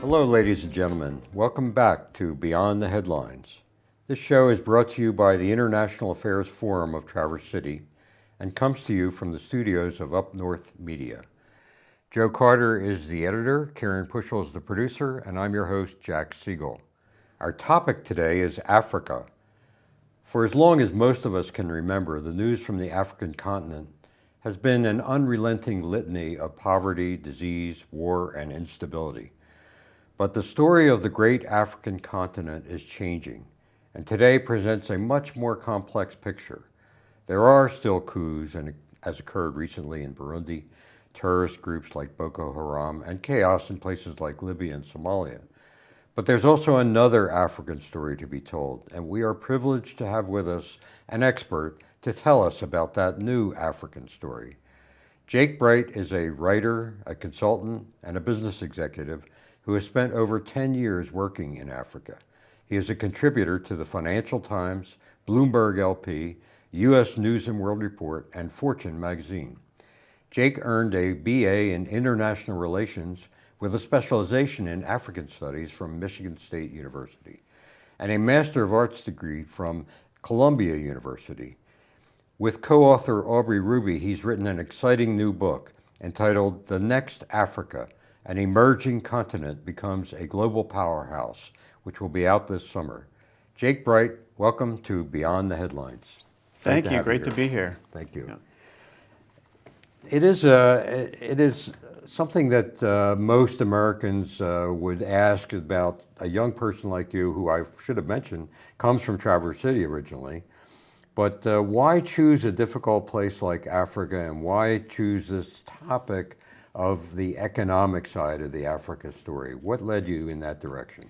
Hello, ladies and gentlemen. Welcome back to Beyond the Headlines. This show is brought to you by the International Affairs Forum of Traverse City and comes to you from the studios of Up North Media. Joe Carter is the editor, Karen Puschel is the producer, and I'm your host, Jack Siegel. Our topic today is Africa. For as long as most of us can remember, the news from the African continent has been an unrelenting litany of poverty, disease, war, and instability. But the story of the great African continent is changing, and today presents a much more complex picture. There are still coups, as occurred recently in Burundi, terrorist groups like Boko Haram, and chaos in places like Libya and Somalia. But there's also another African story to be told, and we are privileged to have with us an expert to tell us about that new African story. Jake Bright is a writer, a consultant, and a business executive who has spent over 10 years working in Africa. He is a contributor to the Financial Times, Bloomberg LP, U.S. News and World Report, and Fortune magazine. Jake earned a BA in International Relations with a specialization in African Studies from Michigan State University, and a Master of Arts degree from Columbia University. With co-author Aubrey Ruby, he's written an exciting new book entitled The Next Africa, An Emerging Continent Becomes a Global Powerhouse, which will be out this summer. Jake Bright, welcome to Beyond the Headlines. Thank you, great to be here. Thank you. Yeah. It is something that most Americans would ask about a young person like you, who I should have mentioned, comes from Traverse City originally. But why choose a difficult place like Africa, and why choose this topic of the economic side of the Africa story? What led you in that direction?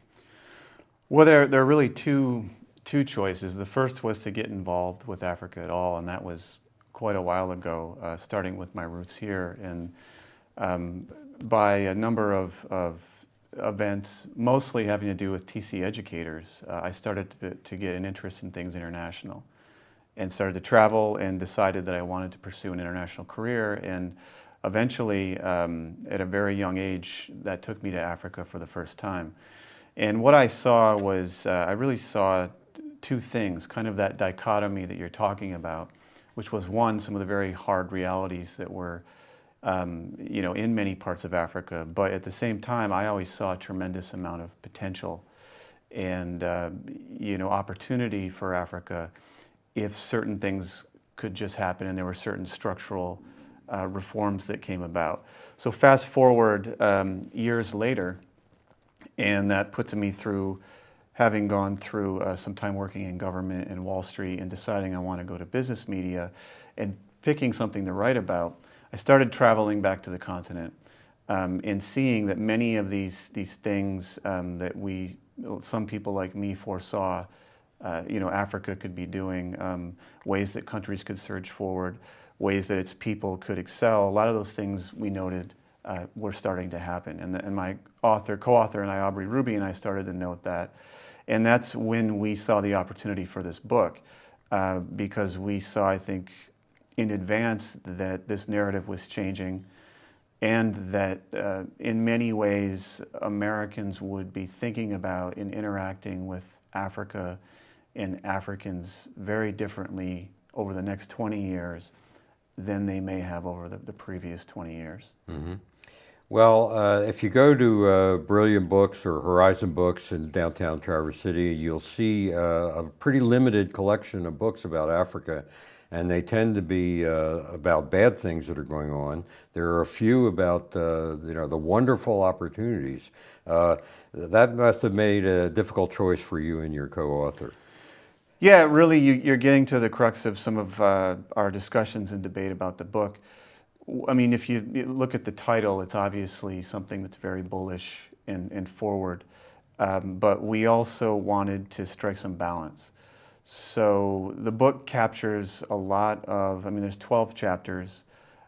Well, there are really two choices. The first was to get involved with Africa at all, and that was quite a while ago, starting with my roots here. And by a number of events, mostly having to do with TC educators, I started to get an interest in things international, and started to travel and decided that I wanted to pursue an international career. And eventually, at a very young age, that took me to Africa for the first time. And what I saw was, I really saw two things, kind of that dichotomy that you're talking about, which was one, some of the very hard realities that were in many parts of Africa. But at the same time, I always saw a tremendous amount of potential and opportunity for Africa if certain things could just happen and there were certain structural reforms that came about. So fast forward years later, and that puts me through having gone through some time working in government and Wall Street and deciding I want to go to business media and picking something to write about. I started traveling back to the continent and seeing that many of these things that some people like me foresaw Africa could be doing, ways that countries could surge forward, ways that its people could excel. A lot of those things we noted were starting to happen. And my co-author and I, Aubrey Ruby, and I started to note that. And that's when we saw the opportunity for this book, because we saw, I think, in advance that this narrative was changing, and that in many ways Americans would be thinking about and interacting with Africa and Africans very differently over the next 20 years than they may have over the previous 20 years. Mm-hmm. Well, if you go to Brilliant Books or Horizon Books in downtown Traverse City, you'll see a pretty limited collection of books about Africa, and they tend to be about bad things that are going on. There are a few about the wonderful opportunities. That must have made a difficult choice for you and your co-author. Yeah, really, you're getting to the crux of some of our discussions and debate about the book. I mean, if you look at the title, it's obviously something that's very bullish and forward, but we also wanted to strike some balance. So the book captures a lot of, there's 12 chapters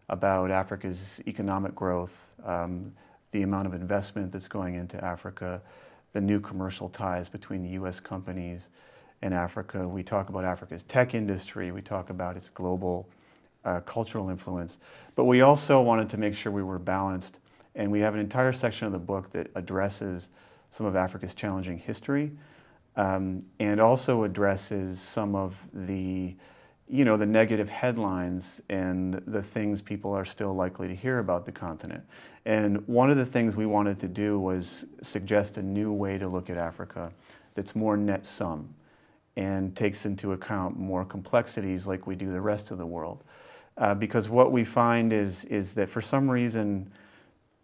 about Africa's economic growth, the amount of investment that's going into Africa, the new commercial ties between U.S. companies and Africa. We talk about Africa's tech industry, we talk about its global cultural influence, but we also wanted to make sure we were balanced And we have an entire section of the book that addresses some of Africa's challenging history, and also addresses some of the, the negative headlines and the things people are still likely to hear about the continent. And one of the things we wanted to do was suggest a new way to look at Africa that's more net sum and takes into account more complexities like we do the rest of the world. Because what we find is that for some reason,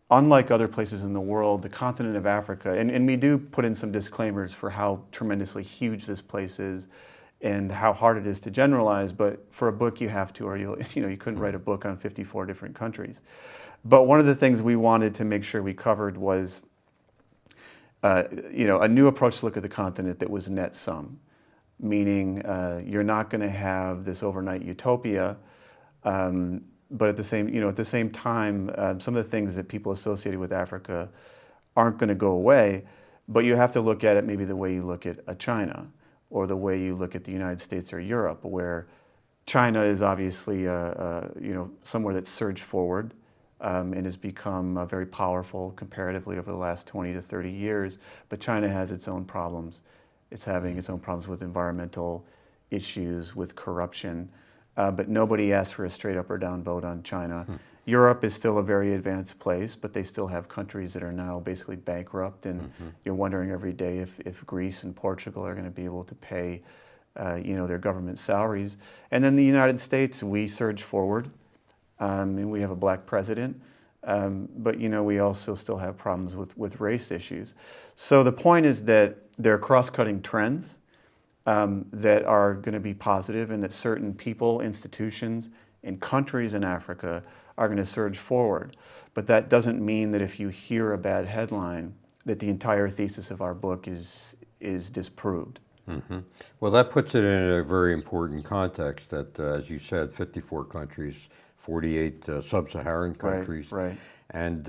unlike other places in the world, the continent of Africa, and we do put in some disclaimers for how tremendously huge this place is and how hard it is to generalize, but for a book you have to, or you couldn't write a book on 54 different countries. But one of the things we wanted to make sure we covered was a new approach to look at the continent that was net sum, meaning you're not going to have this overnight utopia, but at the same time, some of the things that people associated with Africa aren't going to go away, but you have to look at it maybe the way you look at China, or the way you look at the United States or Europe, where China is obviously somewhere that's surged forward and has become very powerful comparatively over the last 20 to 30 years. But China has its own problems. It's having its own problems with environmental issues, with corruption. But nobody asked for a straight up or down vote on China. Europe is still a very advanced place, but they still have countries that are now basically bankrupt, and you're wondering every day if Greece and Portugal are going to be able to pay their government salaries. And then the United States, we surge forward, and we have a black president, but we also still have problems with race issues. So the point is that there are cross-cutting trends that are going to be positive, and that certain people, institutions, and countries in Africa are going to surge forward. But that doesn't mean that if you hear a bad headline, that the entire thesis of our book is disproved. Well, that puts it in a very important context that, as you said, 54 countries, 48 sub-Saharan countries. Right. And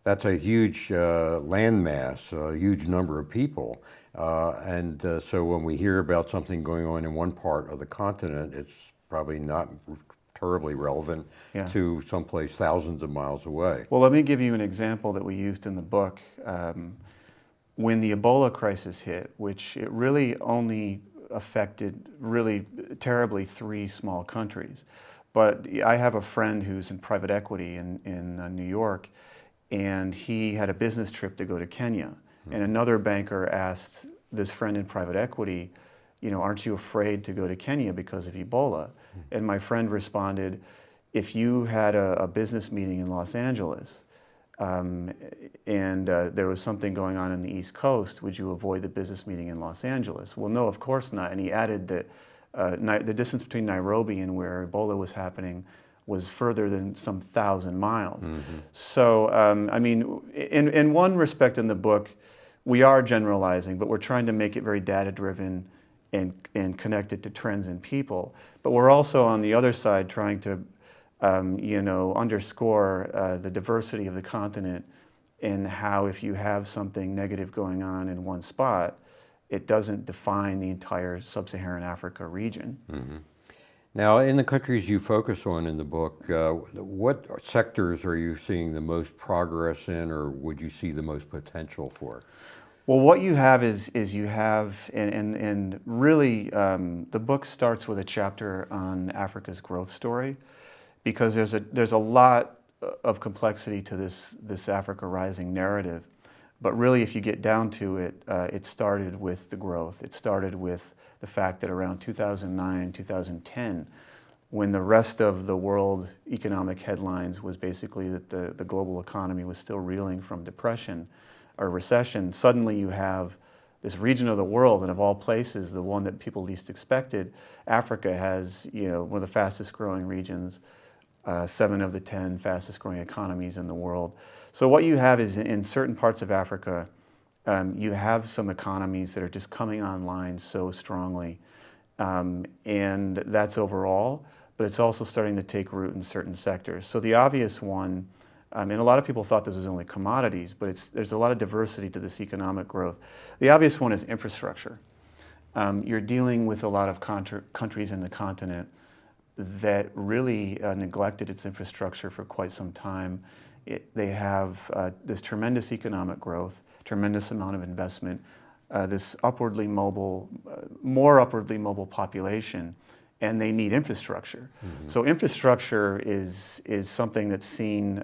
that's a huge landmass, a huge number of people. So when we hear about something going on in one part of the continent, it's probably not terribly relevant to someplace thousands of miles away. Well, let me give you an example that we used in the book. When the Ebola crisis hit, which it really only affected really terribly 3 small countries. But I have a friend who's in private equity in New York, and he had a business trip to go to Kenya. And another banker asked this friend in private equity, aren't you afraid to go to Kenya because of Ebola? And my friend responded, if you had a business meeting in Los Angeles and there was something going on in the East Coast, would you avoid the business meeting in Los Angeles? Well, no, of course not. And he added that the distance between Nairobi and where Ebola was happening was further than some 1,000 miles. So, in one respect in the book, we are generalizing, but we're trying to make it very data-driven and connected to trends in people. But we're also, on the other side, trying to underscore the diversity of the continent, and how if you have something negative going on in one spot, it doesn't define the entire sub-Saharan Africa region. Now, in the countries you focus on in the book, what sectors are you seeing the most progress in, or would you see the most potential for? Well, what you have is you have, and really the book starts with a chapter on Africa's growth story, because there's a lot of complexity to this Africa Rising narrative. But really, if you get down to it, it started with the growth. It started with the fact that around 2009, 2010, when the rest of the world economic headlines was basically that the global economy was still reeling from depression or recession, suddenly you have this region of the world, and of all places, the one that people least expected, Africa has one of the fastest growing regions, 7 of the 10 fastest growing economies in the world. So what you have is, in certain parts of Africa, you have some economies that are just coming online so strongly, and that's overall, but it's also starting to take root in certain sectors. So the obvious one, and a lot of people thought this was only commodities, but there's a lot of diversity to this economic growth. The obvious one is infrastructure. You're dealing with a lot of countries in the continent that really neglected its infrastructure for quite some time, They have this tremendous economic growth, tremendous amount of investment, this upwardly mobile, more upwardly mobile population, and they need infrastructure. So infrastructure is something that's seen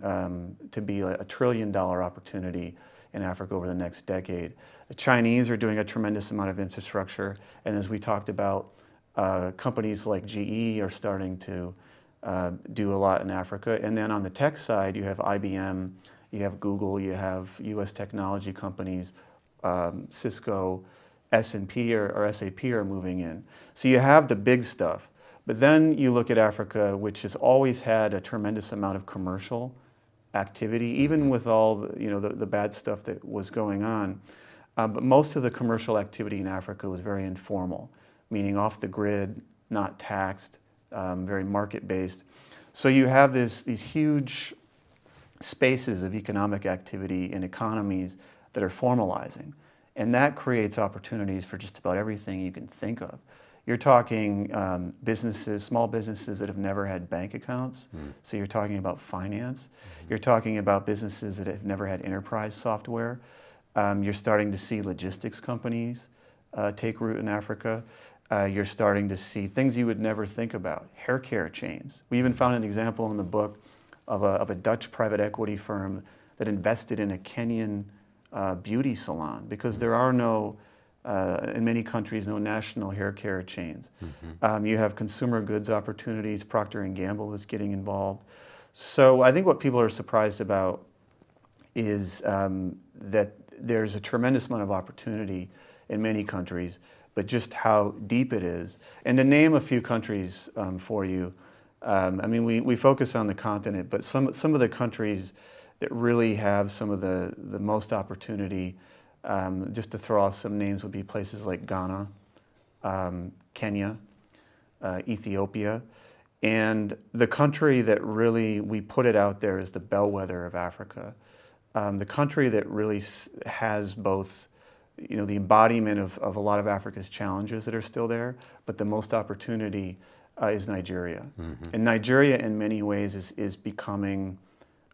to be a $1 trillion opportunity in Africa over the next decade. The Chinese are doing a tremendous amount of infrastructure, and as we talked about, companies like GE are starting to do a lot in Africa. And then on the tech side, you have IBM, you have Google, you have US technology companies, Cisco, S&P or SAP are moving in. So you have the big stuff. But then you look at Africa, which has always had a tremendous amount of commercial activity, even with all the bad stuff that was going on. But most of the commercial activity in Africa was very informal, meaning off the grid, not taxed, very market-based. So you have these huge spaces of economic activity and economies that are formalizing. And that creates opportunities for just about everything you can think of. You're talking businesses, small businesses that have never had bank accounts. So you're talking about finance. You're talking about businesses that have never had enterprise software. You're starting to see logistics companies take root in Africa. You're starting to see things you would never think about, hair care chains. We even found an example in the book of a Dutch private equity firm that invested in a Kenyan beauty salon because there are no, in many countries, no national hair care chains. You have consumer goods opportunities. Procter Gamble is getting involved. So I think what people are surprised about is that there's a tremendous amount of opportunity in many countries, but just how deep it is. And to name a few countries for you, I mean, we focus on the continent, but some of the countries that really have some of the most opportunity, just to throw off some names, would be places like Ghana, Kenya, Ethiopia. And the country that really, we put it out there as the bellwether of Africa, the country that really has both the embodiment of a lot of Africa's challenges that are still there, but the most opportunity is Nigeria. And Nigeria, in many ways, is becoming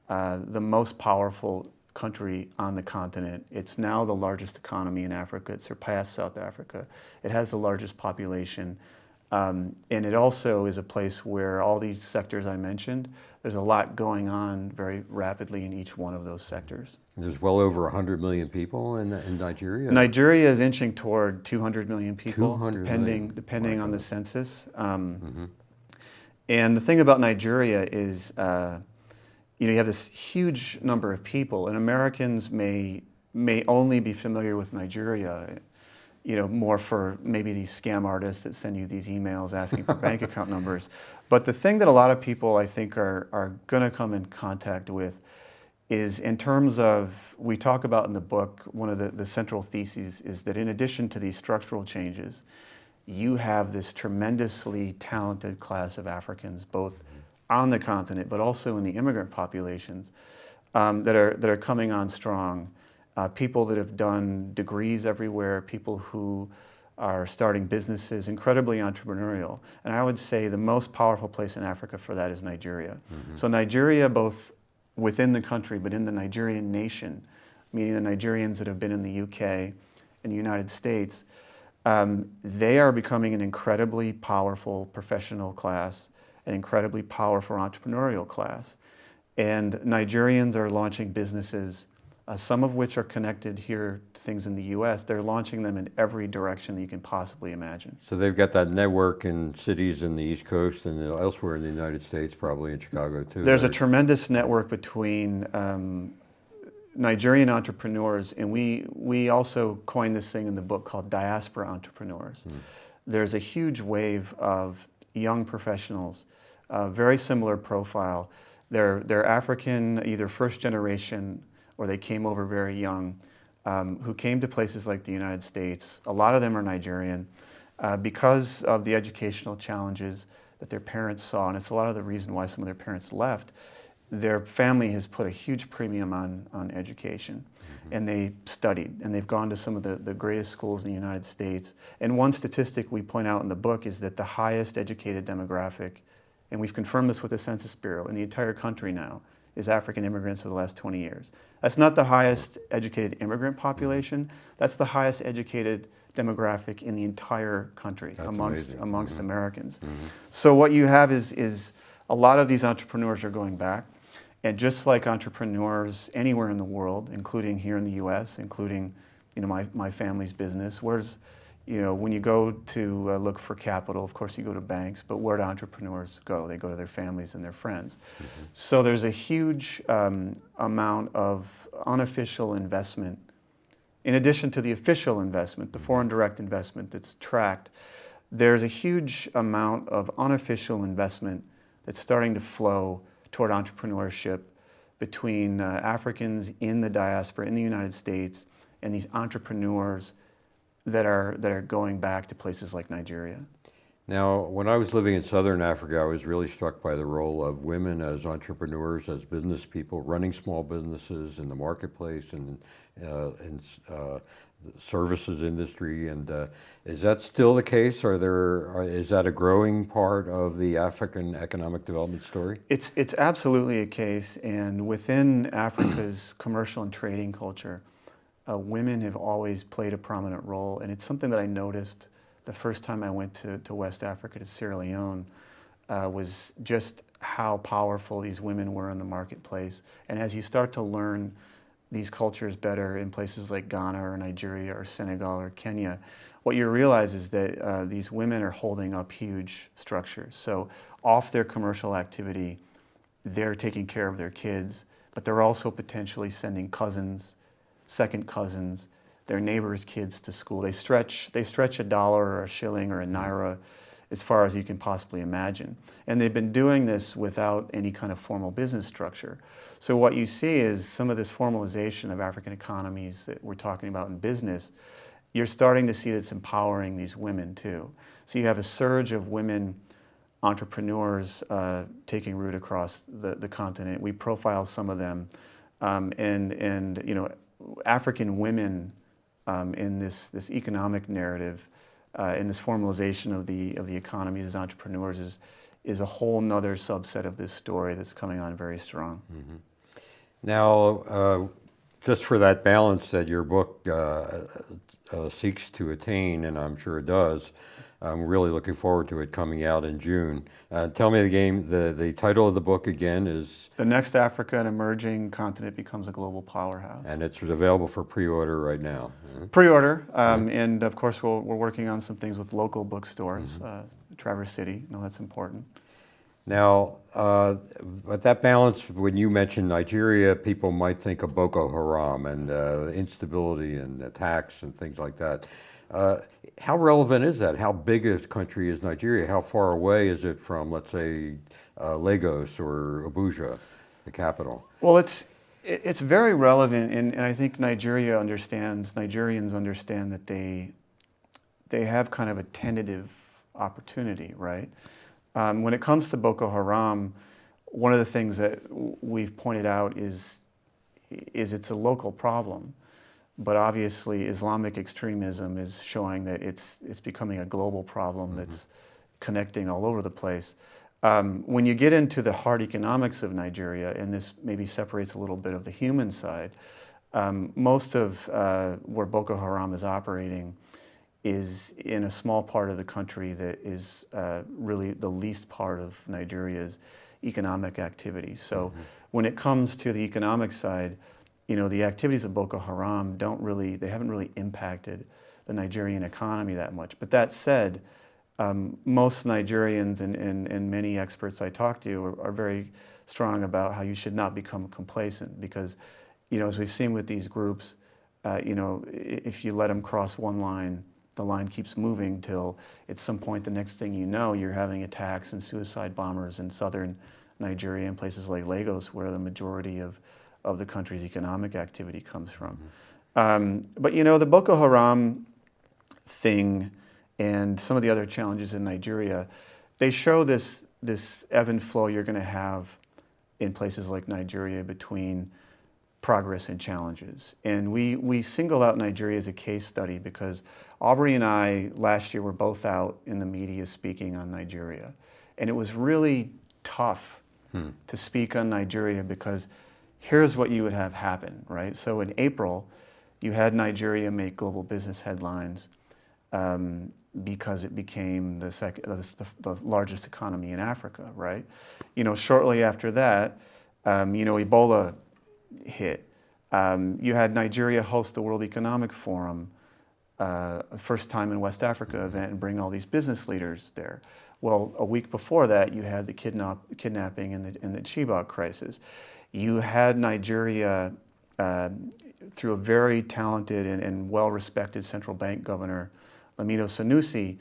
the most powerful country on the continent. It's now the largest economy in Africa. It surpassed South Africa. It has the largest population. And it also is a place where all these sectors I mentioned, there's a lot going on very rapidly in each one of those sectors. There's well over 100 million people in Nigeria. Nigeria is inching toward 200 million people, 200 depending on the census. And the thing about Nigeria is, you have this huge number of people, and Americans may only be familiar with Nigeria, more for maybe these scam artists that send you these emails asking for bank account numbers. But the thing that a lot of people, I think, are going to come in contact with is in terms of, we talk about in the book, one of the central theses is that in addition to these structural changes, you have this tremendously talented class of Africans, both on the continent, but also in the immigrant populations that are coming on strong. People that have done degrees everywhere, people who are starting businesses, incredibly entrepreneurial. And I would say the most powerful place in Africa for that is Nigeria. So Nigeria, both within the country, but in the Nigerian nation, meaning the Nigerians that have been in the UK and the United States, they are becoming an incredibly powerful professional class, an incredibly powerful entrepreneurial class. And Nigerians are launching businesses, some of which are connected here to things in the US. They're launching them in every direction that you can possibly imagine. So they've got that network in cities in the East Coast and elsewhere in the United States, probably in Chicago too. There's a tremendous network between Nigerian entrepreneurs, and we also coined this thing in the book called diaspora entrepreneurs. There's a huge wave of young professionals, very similar profile. They're African, either first generation or they came over very young, who came to places like the United States. A lot of them are Nigerian because of the educational challenges that their parents saw, and it's a lot of the reason why some of their parents left. Their family has put a huge premium on education, and they studied, and they've gone to some of the greatest schools in the United States. And one statistic we point out in the book is that the highest educated demographic, and we've confirmed this with the Census Bureau, in the entire country now, is African immigrants of the last 20 years. That's not the highest educated immigrant population. That's the highest educated demographic in the entire country amongst Americans. So what you have is a lot of these entrepreneurs are going back. And just like entrepreneurs anywhere in the world, including here in the U.S., including my family's business, when you go to look for capital, of course you go to banks, but where do entrepreneurs go? They go to their families and their friends. So there's a huge amount of unofficial investment, in addition to the official investment, the foreign direct investment that's tracked. There's a huge amount of unofficial investment that's starting to flow toward entrepreneurship between Africans in the diaspora, in the United States, and these entrepreneurs that are going back to places like Nigeria. Now, when I was living in Southern Africa, I was really struck by the role of women as entrepreneurs, as business people, running small businesses in the marketplace and in the services industry. And is that still the case? Is that a growing part of the African economic development story? It's absolutely a case, and within Africa's commercial and trading culture, women have always played a prominent role, and it's something that I noticed the first time I went to West Africa, to Sierra Leone, was just how powerful these women were in the marketplace. And as you start to learn these cultures better in places like Ghana or Nigeria or Senegal or Kenya, what you realize is that these women are holding up huge structures. So off their commercial activity, they're taking care of their kids, but they're also potentially sending cousins, second cousins, their neighbors' kids to school. They stretch $1 or a shilling or a naira as far as you can possibly imagine. And they've been doing this without any kind of formal business structure. So what you see is some of this formalization of African economies that we're talking about in business. You're starting to see that's empowering these women too. So you have a surge of women entrepreneurs taking root across the continent. We profile some of them, and African women in this economic narrative, in this formalization of the economies as entrepreneurs is a whole nother subset of this story that's coming on very strong. Now, just for that balance that your book seeks to attain, and I'm sure it does, I'm really looking forward to it coming out in June. Tell me the title of the book again is? The Next Africa, an Emerging Continent Becomes a Global Powerhouse. And it's available for pre-order right now. Pre-order, and of course we're working on some things with local bookstores, Traverse City, that's important. Now, but that balance, when you mention Nigeria, people might think of Boko Haram and instability and attacks and things like that. How relevant is that? How big a country is Nigeria? How far away is it from, let's say, Lagos or Abuja, the capital? Well, it's very relevant, and I think Nigerians understand that they have kind of a tentative opportunity, right? When it comes to Boko Haram, one of the things that we've pointed out is it's a local problem. But obviously, Islamic extremism is showing that it's becoming a global problem that's connecting all over the place. When you get into the hard economics of Nigeria, and this maybe separates a little bit of the human side, most of where Boko Haram is operating is in a small part of the country that is really the least part of Nigeria's economic activity. So when it comes to the economic side, the activities of Boko Haram they haven't really impacted the Nigerian economy that much. But that said, most Nigerians and many experts I talk to are very strong about how you should not become complacent because, as we've seen with these groups, if you let them cross one line, the line keeps moving till at some point the next thing you know, you're having attacks and suicide bombers in southern Nigeria and places like Lagos where the majority of the country's economic activity comes from. But the Boko Haram thing and some of the other challenges in Nigeria, they show this ebb and flow you're going to have in places like Nigeria between progress and challenges. And we single out Nigeria as a case study because Aubrey and I last year were both out in the media speaking on Nigeria. And it was really tough to speak on Nigeria, because here's what you would have happen, right? So in April, you had Nigeria make global business headlines because it became the largest economy in Africa, right? Shortly after that, Ebola hit. You had Nigeria host the World Economic Forum, first time in West Africa event, and bring all these business leaders there. Well, a week before that, you had the kidnapping and the Chibok crisis. You had Nigeria, through a very talented and well-respected central bank governor, Lamido Sanusi,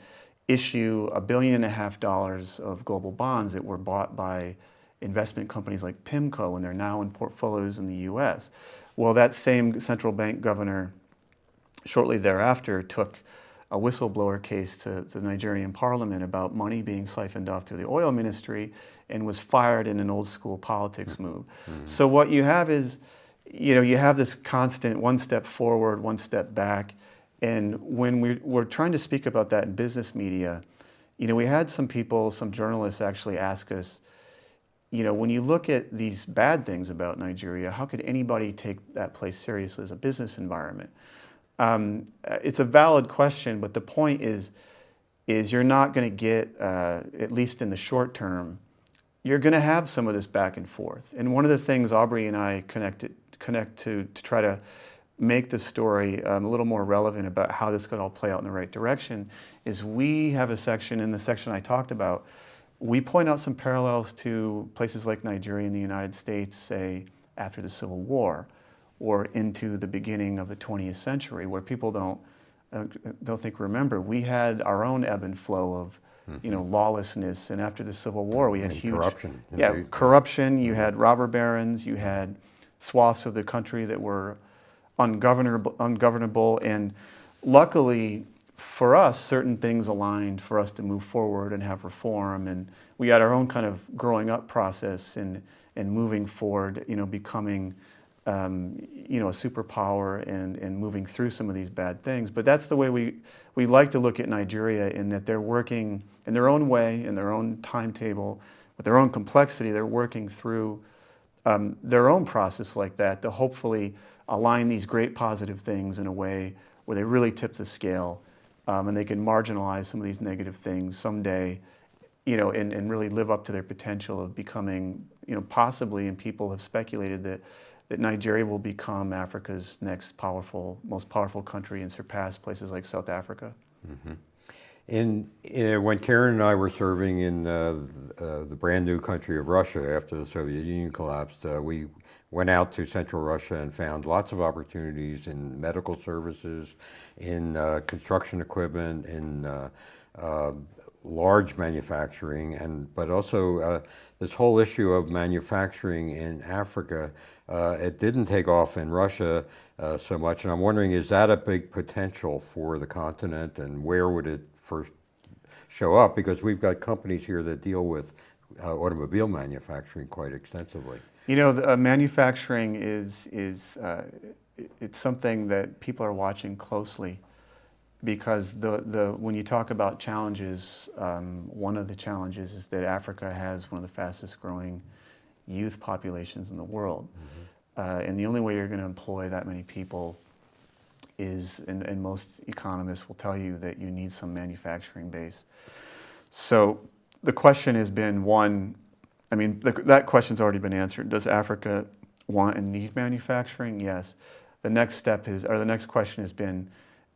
issue $1.5 billion of global bonds that were bought by investment companies like PIMCO, and they're now in portfolios in the US. Well, that same central bank governor, shortly thereafter, took a whistleblower case to the Nigerian parliament about money being siphoned off through the oil ministry, and was fired in an old school politics move. So what you have is, you have this constant one step forward, one step back. And when we're trying to speak about that in business media, we had some people, some journalists actually ask us, when you look at these bad things about Nigeria, how could anybody take that place seriously as a business environment? It's a valid question, but the point is you're not going to get, at least in the short term, you're going to have some of this back and forth. And one of the things Aubrey and I connect to try to make the story a little more relevant about how this could all play out in the right direction is we have a section, in the section I talked about, we point out some parallels to places like Nigeria and the United States, say, after the Civil War, or into the beginning of the 20th century, where people don't remember. We had our own ebb and flow of, lawlessness, and after the Civil War, we had huge corruption. Yeah, corruption. You had robber barons. You had swaths of the country that were ungovernable, and luckily for us, certain things aligned for us to move forward and have reform, and we had our own kind of growing up process and moving forward, becoming a superpower and moving through some of these bad things. But that's the way we like to look at Nigeria, in that they're working in their own way, in their own timetable, with their own complexity. They're working through their own process like that to hopefully align these great positive things in a way where they really tip the scale, and they can marginalize some of these negative things someday, and really live up to their potential of becoming, possibly, and people have speculated that Nigeria will become Africa's next most powerful country and surpass places like South Africa. When Karen and I were serving in the brand new country of Russia after the Soviet Union collapsed, we went out to Central Russia and found lots of opportunities in medical services, in construction equipment, in large manufacturing, but also this whole issue of manufacturing in Africa. It didn't take off in Russia so much, and I'm wondering, is that a big potential for the continent, and where would it first show up? Because we've got companies here that deal with automobile manufacturing quite extensively. Manufacturing is it's something that people are watching closely, because when you talk about challenges, one of the challenges is that Africa has one of the fastest growing youth populations in the world. And the only way you're going to employ that many people is, and most economists will tell you, that you need some manufacturing base. So the question has been, that question's already been answered. Does Africa want and need manufacturing? Yes. The next question has been,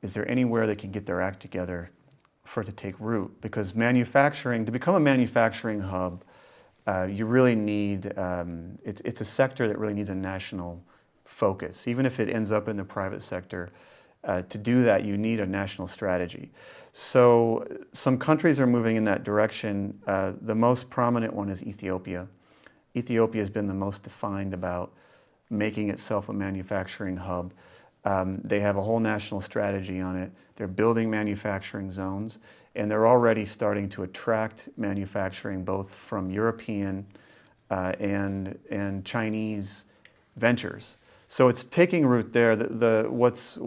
is there anywhere they can get their act together for it to take root? Because to become a manufacturing hub, you really need, it's a sector that really needs a national focus. Even if it ends up in the private sector, to do that, you need a national strategy. So some countries are moving in that direction. The most prominent one is Ethiopia. Ethiopia has been the most defined about making itself a manufacturing hub. They have a whole national strategy on it. They're building manufacturing zones, and they're already starting to attract manufacturing both from European and Chinese ventures. So it's taking root there. What's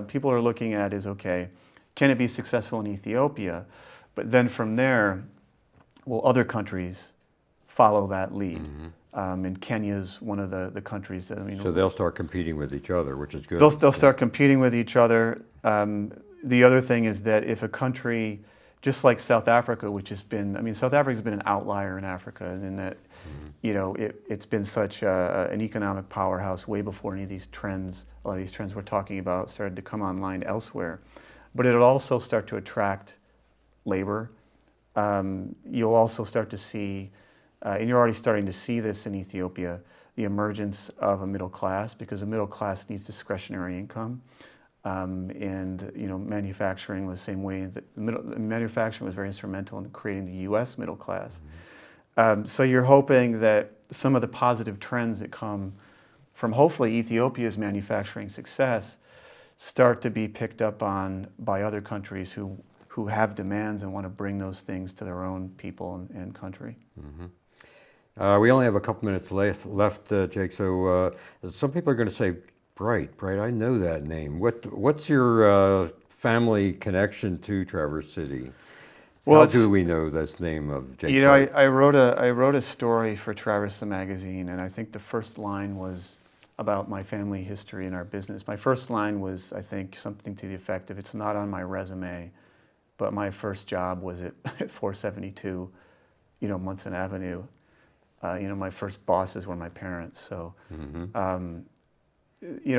people are looking at is, okay, can it be successful in Ethiopia? But then from there, will other countries follow that lead. And Kenya's one of the countries that, So they'll start competing with each other, which is good. They'll start competing with each other. The other thing is that if a country, just like South Africa, which has been, South Africa's been an outlier in Africa in that, it's been such an economic powerhouse way before any of these trends, a lot of these trends we're talking about started to come online elsewhere. But it'll also start to attract labor. You'll also start to see, and you're already starting to see this in Ethiopia, the emergence of a middle class, because a middle class needs discretionary income. And manufacturing the same way that manufacturing was very instrumental in creating the U.S. middle class. So you're hoping that some of the positive trends that come from hopefully Ethiopia's manufacturing success start to be picked up on by other countries who have demands and want to bring those things to their own people and country. We only have a couple minutes left, Jake. So some people are going to say, Bright, I know that name. What's your family connection to Traverse City? Well, how do we know this name of Jake Bright? I wrote a story for Traverse the magazine, and I think the first line was about my family history and our business. My first line was, I think, something to the effect of, it's not on my resume, but my first job was at 472, Munson Avenue. My first bosses were my parents. So,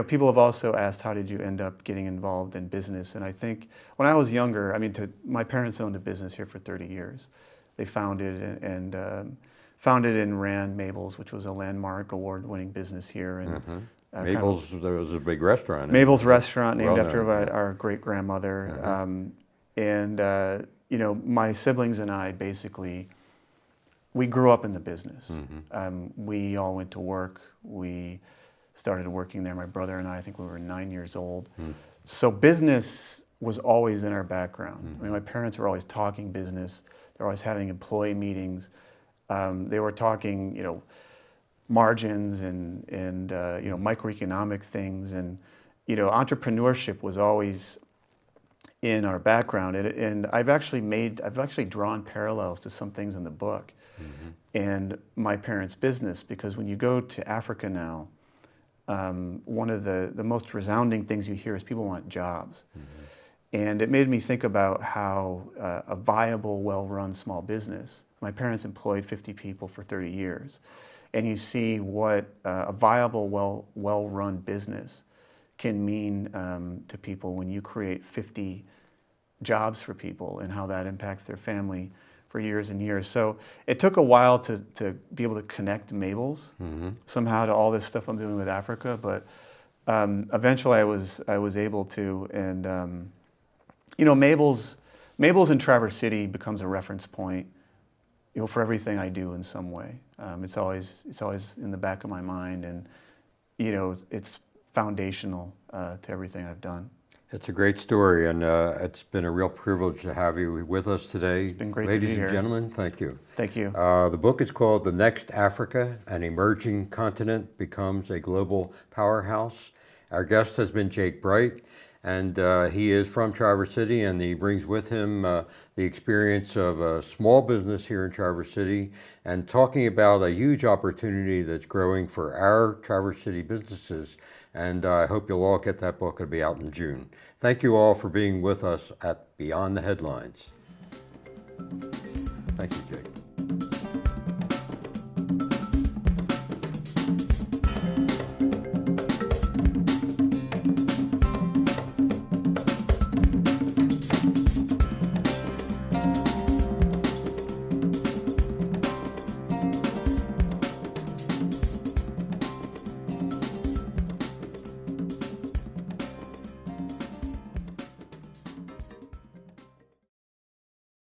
people have also asked, how did you end up getting involved in business? And I think when I was younger, my parents owned a business here for 30 years. They founded and ran Mabel's, which was a landmark award-winning business here. And Mabel's, there was a big restaurant. Mabel's restaurant, named after our great-grandmother. My siblings and I basically, we grew up in the business. We all went to work. We started working there, my brother and I think we were 9 years old. So business was always in our background. My parents were always talking business. They were always having employee meetings. They were talking, margins and microeconomic things, and entrepreneurship was always in our background. And I've actually drawn parallels to some things in the book and my parents' business, because when you go to Africa now, one of the most resounding things you hear is people want jobs. And it made me think about how a viable, well-run small business, my parents employed 50 people for 30 years, and you see what a viable, well-run business can mean to people when you create 50 jobs for people and how that impacts their family for years and years. So it took a while to be able to connect Mabel's somehow to all this stuff I'm doing with Africa, but eventually I was able to. And Mabel's in Traverse City becomes a reference point, for everything I do in some way. It's always in the back of my mind, and it's foundational to everything I've done. It's a great story, and it's been a real privilege to have you with us today. It's been great to be here. Ladies and gentlemen, thank you. Thank you. The book is called The Next Africa, An Emerging Continent Becomes a Global Powerhouse. Our guest has been Jake Bright, and he is from Traverse City, and he brings with him the experience of a small business here in Traverse City, and talking about a huge opportunity that's growing for our Traverse City businesses. And I hope you'll all get that book. It'll be out in June. Thank you all for being with us at Beyond the Headlines. Thank you, Jake.